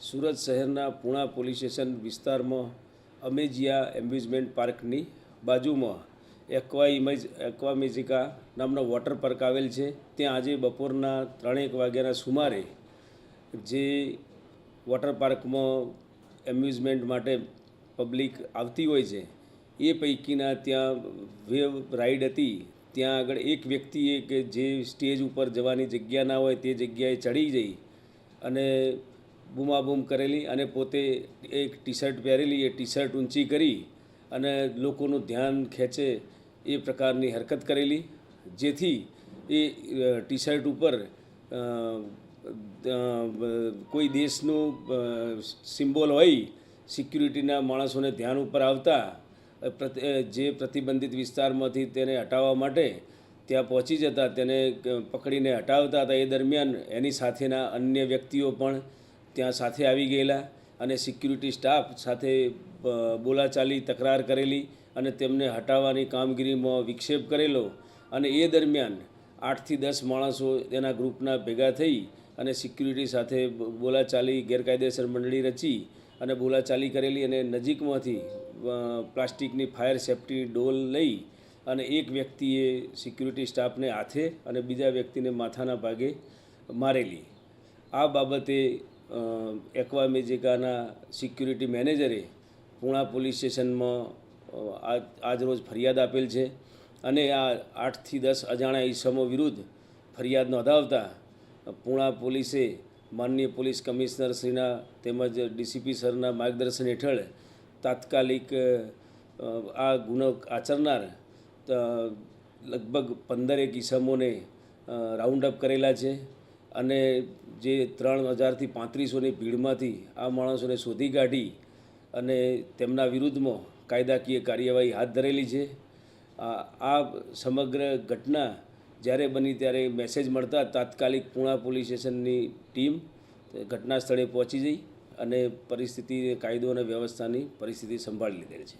સુરત શહેરના Puna police station વિસ્તારમાં અમેજિયા amusement પાર્કની બાજુમાં એક્વા મેજિકા નામનો વોટર પાર્ક આવેલ છે. ત્યાં આજે બપોરના 3 વાગ્યાના સુમારે જે વોટર પાર્કમાં એમ્યુઝમેન્ટ માટે પબ્લિક આવતી હોય છે એ પૈકીના ત્યાં વેવ રાઈડ હતી. ત્યાં આગળ એક વ્યક્તિએ કે જે સ્ટેજ ઉપર જવાની જગ્યા ના હોય તે જગ્યાએ ચડી જઈ અને બૂમાબૂમ કરેલી અને પોતે એક ટી શર્ટ પહેરેલી એ ટી શર્ટ ઊંચી કરી અને લોકોનું ધ્યાન ખેંચે એ પ્રકારની હરકત કરેલી, જેથી એ ટી શર્ટ ઉપર કોઈ દેશનું સિમ્બોલ હોય સિક્યુરિટીના માણસોને ધ્યાન ઉપર આવતા જે પ્રતિબંધિત વિસ્તારમાંથી તેને હટાવવા માટે ત્યાં પહોંચી જતા તેને પકડીને હટાવતા હતા. એ દરમિયાન એની સાથેના અન્ય વ્યક્તિઓ પણ ત્યાં સાથે આવી ગયેલા અને સિક્યુરિટી સ્ટાફ સાથે બોલાચાલી તકરાર કરેલી અને તેમને હટાવવાની કામગીરીમાં વિક્ષેપ કરેલો. અને એ દરમિયાન 8 થી 10 માણસો તેના ગ્રુપના ભેગા થઈ અને સિક્યુરિટી સાથે બોલાચાલી ગેરકાયદેસર મંડળી રચી અને બોલાચાલી કરેલી અને નજીકમાંથી પ્લાસ્ટિકની ફાયર સેફ્ટી ડોલ લઈ અને એક વ્યક્તિએ સિક્યુરિટી સ્ટાફને હાથે અને બીજા વ્યક્તિને માથાના ભાગે મારેલી. આ બાબતે એક્વા મેજિકાના સિક્યુરિટી મેનેજરે પૂણા પોલીસ સ્ટેશનમાં આજરોજ ફરિયાદ આપેલ છે અને આ 8 થી 10 અજાણ્યા ઈસમો વિરુદ્ધ ફરિયાદ નોંધાવતા પૂણા પોલીસે માનનીય પોલીસ કમિશનર શ્રીના તેમજ ડીસીપી સરના માર્ગદર્શન હેઠળ તાત્કાલિક આ ગુનો આચરનાર લગભગ 15 ઈસમોને રાઉન્ડ અપ કરેલા છે અને જે 3000 થી 3500ની ભીડમાંથી આ માણસોને શોધી કાઢી અને તેમના વિરુદ્ધમાં કાયદાકીય કાર્યવાહી હાથ ધરેલી છે. આ સમગ્ર ઘટના જ્યારે બની ત્યારે મેસેજ મળતા તાત્કાલિક પૂણા પોલીસ સ્ટેશનની ટીમ ઘટના સ્થળે પહોંચી જઈ અને પરિસ્થિતિ કાયદો અને વ્યવસ્થાની પરિસ્થિતિ સંભાળી લીધેલી છે.